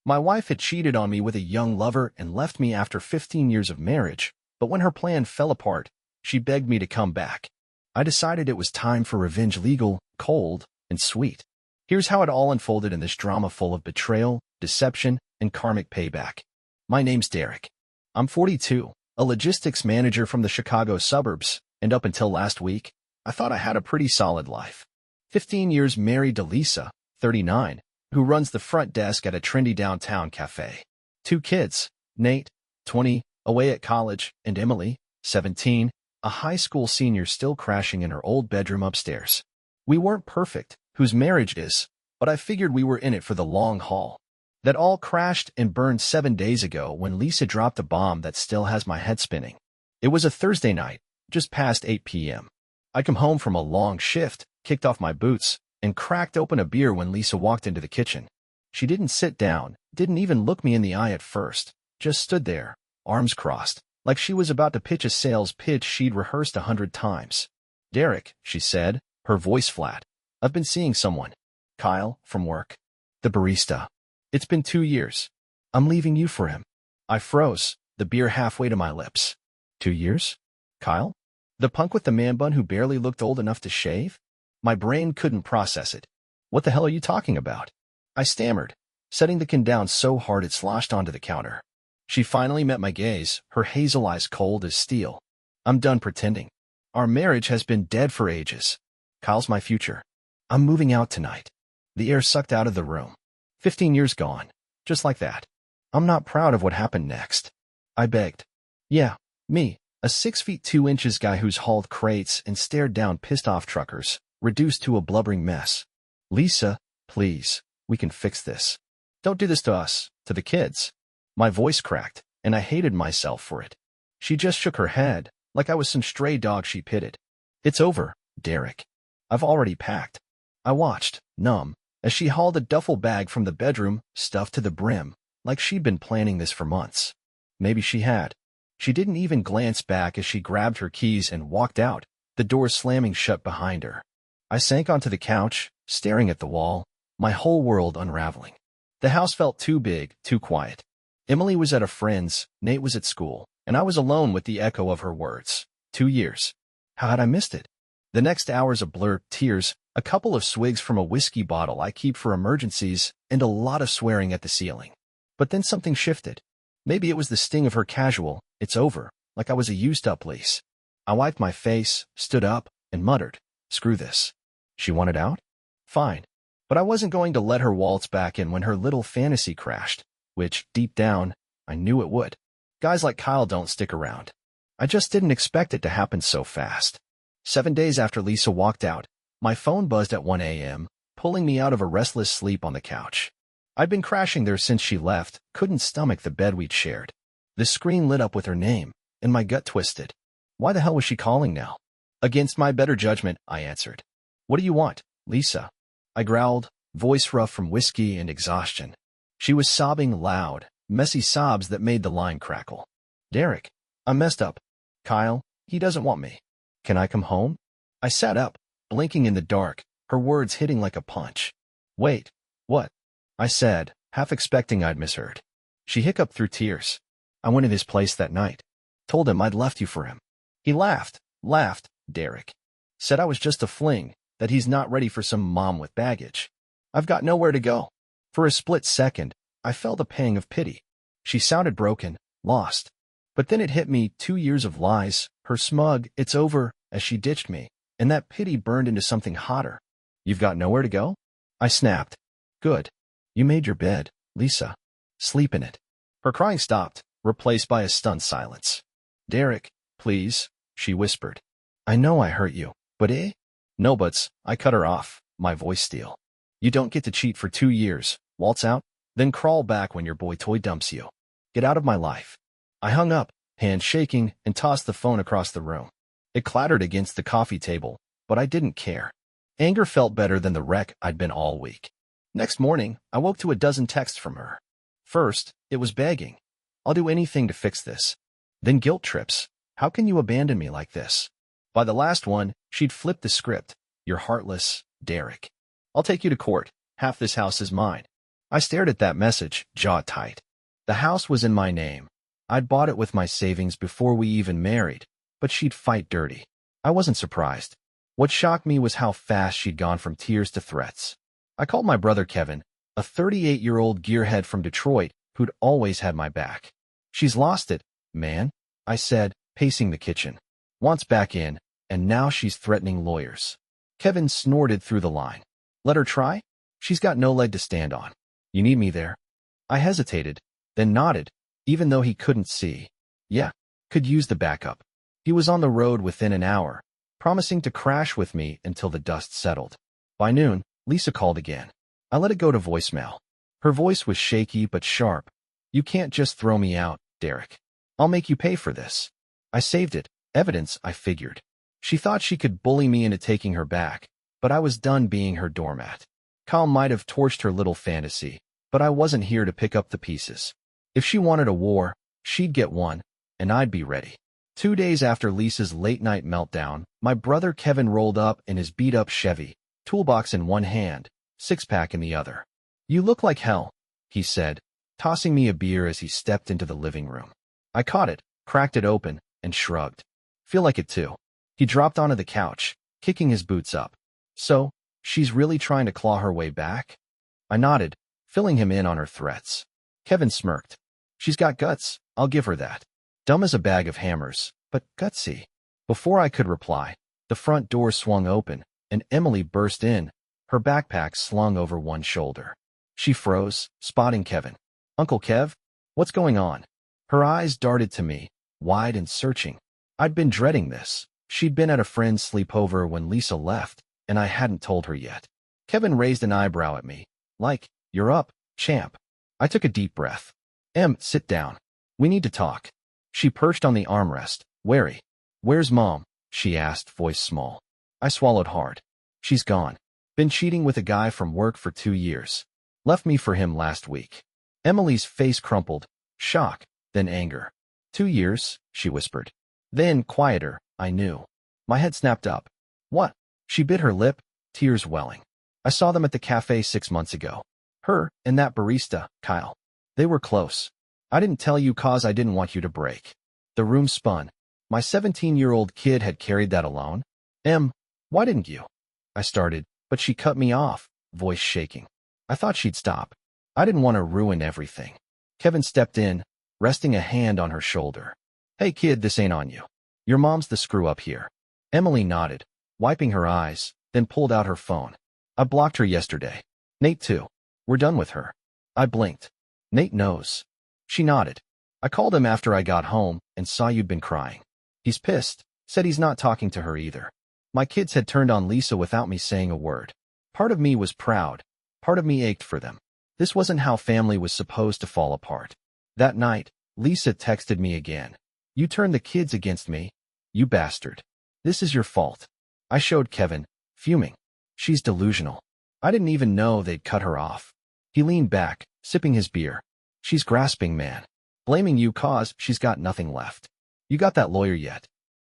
My wife had cheated on me with a young lover and left me after 15 years of marriage, but when her plan fell apart, she begged me to come back. I decided it was time for revenge, legal, cold, and sweet. Here's how it all unfolded in this drama full of betrayal, deception, and karmic payback. My name's Derek. I'm 42, a logistics manager from the Chicago suburbs, and up until last week, I thought I had a pretty solid life. 15 years married to Lisa, 39, who runs the front desk at a trendy downtown cafe. 2 kids, Nate, 20, away at college, and Emily, 17, a high school senior still crashing in her old bedroom upstairs. We weren't perfect, whose marriage is, but I figured we were in it for the long haul. That all crashed and burned 7 days ago when Lisa dropped a bomb that still has my head spinning. It was a Thursday night, just past 8 p.m. I come home from a long shift, kicked off my boots, and cracked open a beer when Lisa walked into the kitchen. She didn't sit down, didn't even look me in the eye at first, just stood there, arms crossed, like she was about to pitch a sales pitch she'd rehearsed 100 times. "Derek," she said, her voice flat. "I've been seeing someone. Kyle, from work. The barista. It's been 2 years. I'm leaving you for him." I froze, the beer halfway to my lips. 2 years? Kyle? The punk with the man bun who barely looked old enough to shave? My brain couldn't process it. "What the hell are you talking about?" I stammered, setting the can down so hard it sloshed onto the counter. She finally met my gaze, her hazel eyes cold as steel. "I'm done pretending. Our marriage has been dead for ages. Kyle's my future. I'm moving out tonight." The air sucked out of the room. 15 years gone, just like that. I'm not proud of what happened next. I begged. Yeah, me, a 6 feet 2 inches guy who's hauled crates and stared down pissed-off truckers, reduced to a blubbering mess. "Lisa, please, we can fix this. Don't do this to us, to the kids." My voice cracked, and I hated myself for it. She just shook her head, like I was some stray dog she pitted. "It's over, Derek. I've already packed." I watched, numb, as she hauled a duffel bag from the bedroom, stuffed to the brim, like she'd been planning this for months. Maybe she had. She didn't even glance back as she grabbed her keys and walked out, the door slamming shut behind her. I sank onto the couch, staring at the wall, my whole world unraveling. The house felt too big, too quiet. Emily was at a friend's, Nate was at school, and I was alone with the echo of her words. 2 years. How had I missed it? The next hours a blur, tears, a couple of swigs from a whiskey bottle I keep for emergencies, and a lot of swearing at the ceiling. But then something shifted. Maybe it was the sting of her casual, "It's over," like I was a used-up lease. I wiped my face, stood up, and muttered, "Screw this." She wanted out? Fine. But I wasn't going to let her waltz back in when her little fantasy crashed, which, deep down, I knew it would. Guys like Kyle don't stick around. I just didn't expect it to happen so fast. 7 days after Lisa walked out, my phone buzzed at 1 a.m., pulling me out of a restless sleep on the couch. I'd been crashing there since she left, couldn't stomach the bed we'd shared. The screen lit up with her name, and my gut twisted. Why the hell was she calling now? Against my better judgment, I answered. "What do you want, Lisa?" I growled, voice rough from whiskey and exhaustion. She was sobbing loud, messy sobs that made the line crackle. "Derek, I messed up. Kyle, he doesn't want me. Can I come home?" I sat up, blinking in the dark, her words hitting like a punch. "Wait, what?" I said, half expecting I'd misheard. She hiccuped through tears. "I went to his place that night. Told him I'd left you for him. He laughed, Derek. Said I was just a fling, that he's not ready for some mom with baggage. I've got nowhere to go." For a split second, I felt a pang of pity. She sounded broken, lost. But then it hit me, 2 years of lies, her smug, "It's over," as she ditched me, and that pity burned into something hotter. "You've got nowhere to go?" I snapped. "Good. You made your bed, Lisa. Sleep in it." Her crying stopped, replaced by a stunned silence. "Derek, please," she whispered. "I know I hurt you, but eh?" "No buts," I cut her off, my voice steel. "You don't get to cheat for 2 years, waltz out, then crawl back when your boy toy dumps you. Get out of my life." I hung up, hand shaking, and tossed the phone across the room. It clattered against the coffee table, but I didn't care. Anger felt better than the wreck I'd been all week. Next morning, I woke to a dozen texts from her. First, it was begging. "I'll do anything to fix this." Then guilt trips. "How can you abandon me like this?" By the last one, she'd flipped the script. "You're heartless, Derek. I'll take you to court. Half this house is mine." I stared at that message, jaw tight. The house was in my name. I'd bought it with my savings before we even married, but she'd fight dirty. I wasn't surprised. What shocked me was how fast she'd gone from tears to threats. I called my brother Kevin, a 38-year-old gearhead from Detroit who'd always had my back. She's lost it, man, I said, pacing the kitchen. Wants back in, and now she's threatening lawyers. Kevin snorted through the line. Let her try? She's got no leg to stand on. You need me there? I hesitated, then nodded, even though he couldn't see. Yeah, could use the backup. He was on the road within an hour, promising to crash with me until the dust settled. By noon, Lisa called again. I let it go to voicemail. Her voice was shaky but sharp. You can't just throw me out, Derek. I'll make you pay for this. I saved it, evidence, I figured. She thought she could bully me into taking her back, but I was done being her doormat. Kyle might have torched her little fantasy, but I wasn't here to pick up the pieces. If she wanted a war, she'd get one, and I'd be ready. 2 days after Lisa's late-night meltdown, my brother Kevin rolled up in his beat-up Chevy, toolbox in one hand, six-pack in the other. You look like hell, he said, tossing me a beer as he stepped into the living room. I caught it, cracked it open, and shrugged. Feel like it too. He dropped onto the couch, kicking his boots up. So, she's really trying to claw her way back? I nodded, filling him in on her threats. Kevin smirked. She's got guts, I'll give her that. Dumb as a bag of hammers, but gutsy. Before I could reply, the front door swung open, and Emily burst in, her backpack slung over one shoulder. She froze, spotting Kevin. Uncle Kev? What's going on? Her eyes darted to me, wide and searching. I'd been dreading this. She'd been at a friend's sleepover when Lisa left, and I hadn't told her yet. Kevin raised an eyebrow at me, like, you're up, champ. I took a deep breath. Sit down. We need to talk. She perched on the armrest, wary. Where's Mom? She asked, voice small. I swallowed hard. She's gone. Been cheating with a guy from work for 2 years. Left me for him last week. Emily's face crumpled, shock, then anger. 2 years, she whispered. Then, quieter, I knew. My head snapped up. What? She bit her lip, tears welling. I saw them at the cafe 6 months ago. Her and that barista, Kyle. They were close. I didn't tell you 'cause I didn't want you to break. The room spun. My 17-year-old kid had carried that alone. Why didn't you? I started, but she cut me off, voice shaking. I thought she'd stop. I didn't want to ruin everything. Kevin stepped in, resting a hand on her shoulder. Hey kid, this ain't on you. Your mom's the screw-up here. Emily nodded, wiping her eyes, then pulled out her phone. I blocked her yesterday. Nate too. We're done with her. I blinked. Nate knows. She nodded. I called him after I got home and saw you'd been crying. He's pissed, said he's not talking to her either. My kids had turned on Lisa without me saying a word. Part of me was proud. Part of me ached for them. This wasn't how family was supposed to fall apart. That night, Lisa texted me again. You turned the kids against me. You bastard. This is your fault. I showed Kevin, fuming. She's delusional. I didn't even know they'd cut her off. He leaned back, sipping his beer. She's grasping, man. Blaming you 'cause she's got nothing left. You got that lawyer yet?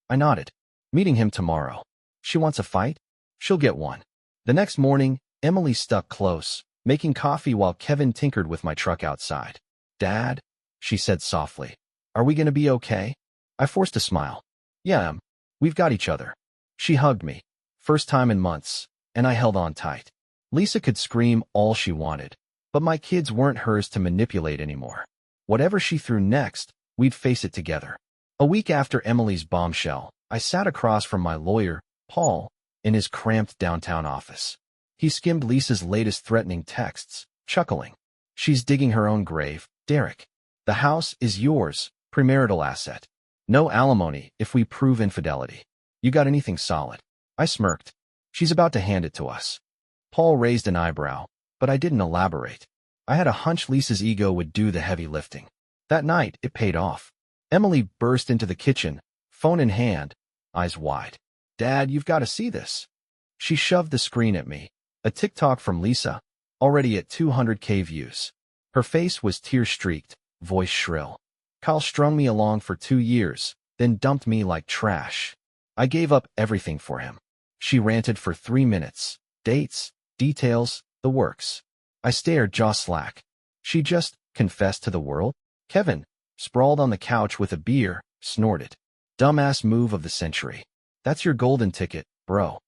I nodded. Meeting him tomorrow. She wants a fight? She'll get one. The next morning, Emily stuck close, making coffee while Kevin tinkered with my truck outside. Dad? She said softly. Are we gonna be okay? I forced a smile. Yeah, we've got each other. She hugged me. First time in months, and I held on tight. Lisa could scream all she wanted, but my kids weren't hers to manipulate anymore. Whatever she threw next, we'd face it together. A week after Emily's bombshell, I sat across from my lawyer, Paul, in his cramped downtown office. He skimmed Lisa's latest threatening texts, chuckling. She's digging her own grave, Derek. The house is yours, premarital asset. No alimony if we prove infidelity. You got anything solid? I smirked. She's about to hand it to us. Paul raised an eyebrow, but I didn't elaborate. I had a hunch Lisa's ego would do the heavy lifting. That night, it paid off. Emily burst into the kitchen, phone in hand, eyes wide. Dad, you've got to see this. She shoved the screen at me. A TikTok from Lisa, already at 200K views. Her face was tear-streaked, voice shrill. Kyle strung me along for 2 years, then dumped me like trash. I gave up everything for him. She ranted for 3 minutes. Dates, details, the works. I stared, jaw slack. She just confessed to the world? Kevin, sprawled on the couch with a beer, snorted. Dumbass move of the century. That's your golden ticket, bro.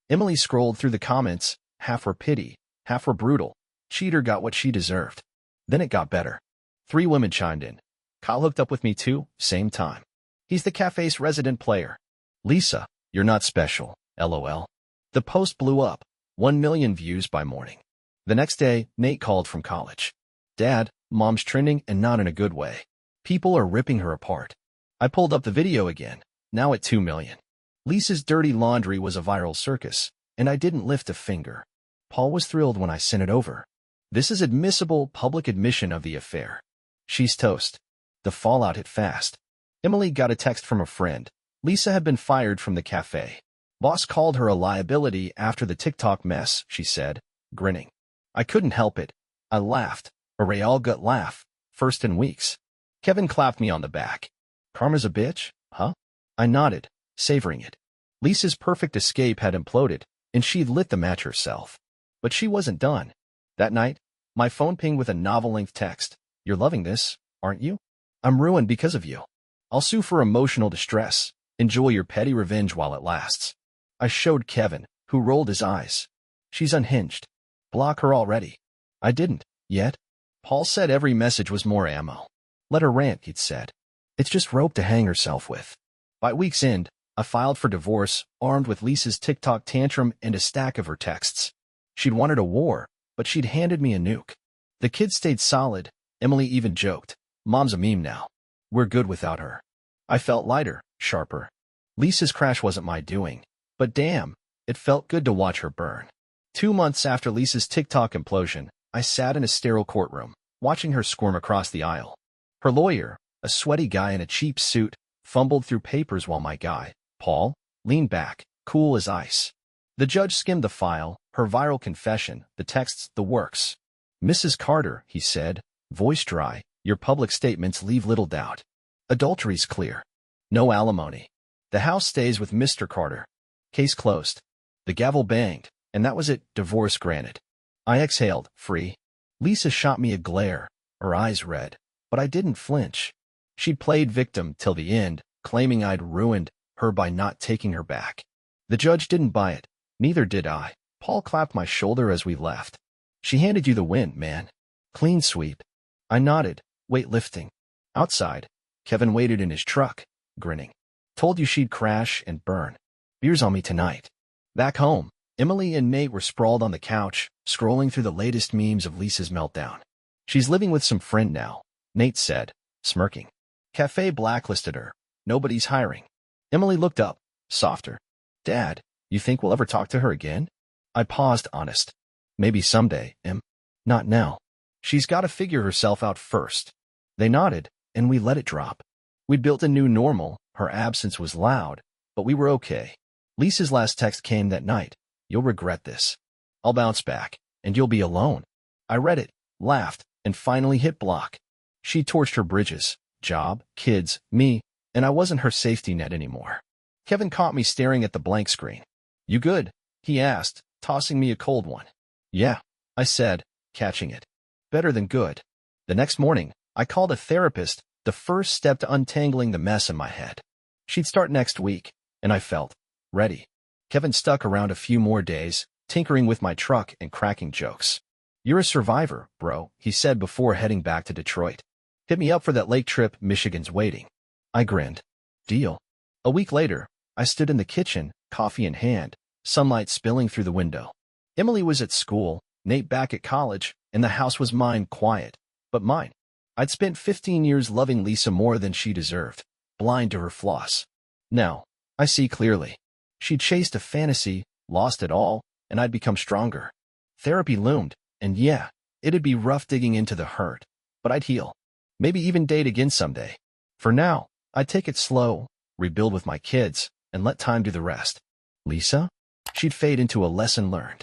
Emily scrolled through the comments, half were pity, half were brutal. Cheater got what she deserved. Then it got better. 3 women chimed in. Kyle hooked up with me too, same time. He's the cafe's resident player. Lisa, you're not special, LOL. The post blew up, 1 million views by morning. The next day, Nate called from college. Dad, Mom's trending and not in a good way. People are ripping her apart. I pulled up the video again, now at 2 million. Lisa's dirty laundry was a viral circus, and I didn't lift a finger. Paul was thrilled when I sent it over. This is admissible public admission of the affair. She's toast. The fallout hit fast. Emily got a text from a friend. Lisa had been fired from the cafe. Boss called her a liability after the TikTok mess, she said, grinning. I couldn't help it. I laughed. A real gut laugh. First in weeks. Kevin clapped me on the back. Karma's a bitch, huh? I nodded, savoring it. Lisa's perfect escape had imploded, and she'd lit the match herself. But she wasn't done. That night, my phone pinged with a novel-length text. You're loving this, aren't you? I'm ruined because of you. I'll sue for emotional distress. Enjoy your petty revenge while it lasts. I showed Kevin, who rolled his eyes. She's unhinged. Block her already. I didn't, yet. Paul said every message was more ammo. Let her rant, he'd said. It's just rope to hang herself with. By week's end, I filed for divorce, armed with Lisa's TikTok tantrum and a stack of her texts. She'd wanted a war, but she'd handed me a nuke. The kids stayed solid. Emily even joked, Mom's a meme now. We're good without her. I felt lighter, sharper. Lisa's crash wasn't my doing, but damn, it felt good to watch her burn. 2 months after Lisa's TikTok implosion, I sat in a sterile courtroom, watching her squirm across the aisle. Her lawyer, a sweaty guy in a cheap suit, fumbled through papers while my guy, Paul, leaned back, cool as ice. The judge skimmed the file, her viral confession, the texts, the works. Mrs. Carter, he said, voice dry, your public statements leave little doubt. Adultery's clear. No alimony. The house stays with Mr. Carter. Case closed. The gavel banged, and that was it, divorce granted. I exhaled, free. Lisa shot me a glare, her eyes red, but I didn't flinch. She'd played victim till the end, claiming I'd ruined her by not taking her back. The judge didn't buy it, neither did I. Paul clapped my shoulder as we left. She handed you the win, man. Clean sweep. I nodded, weightlifting. Outside, Kevin waited in his truck, grinning. Told you she'd crash and burn. Beers on me tonight. Back home, Emily and Nate were sprawled on the couch, scrolling through the latest memes of Lisa's meltdown. She's living with some friend now, Nate said, smirking. Cafe blacklisted her. Nobody's hiring. Emily looked up, softer. Dad, you think we'll ever talk to her again? I paused, honest. Maybe someday, Em. Not now. She's got to figure herself out first. They nodded, and we let it drop. We'd built a new normal. Her absence was loud, but we were okay. Lisa's last text came that night. You'll regret this. I'll bounce back, and you'll be alone. I read it, laughed, and finally hit block. She torched her bridges, job, kids, me, and I wasn't her safety net anymore. Kevin caught me staring at the blank screen. You good? He asked, tossing me a cold one. Yeah, I said, catching it. Better than good. The next morning, I called a therapist, the first step to untangling the mess in my head. She'd start next week, and I felt ready. Kevin stuck around a few more days, tinkering with my truck and cracking jokes. You're a survivor, bro, he said before heading back to Detroit. Hit me up for that lake trip, Michigan's waiting. I grinned. Deal. A week later, I stood in the kitchen, coffee in hand, sunlight spilling through the window. Emily was at school, Nate back at college, and the house was mine, quiet, but mine. I'd spent 15 years loving Lisa more than she deserved, blind to her flaws. Now, I see clearly. She'd chased a fantasy, lost it all, and I'd become stronger. Therapy loomed, and yeah, it'd be rough digging into the hurt, but I'd heal. Maybe even date again someday. For now, I'd take it slow, rebuild with my kids, and let time do the rest. Lisa? She'd fade into a lesson learned.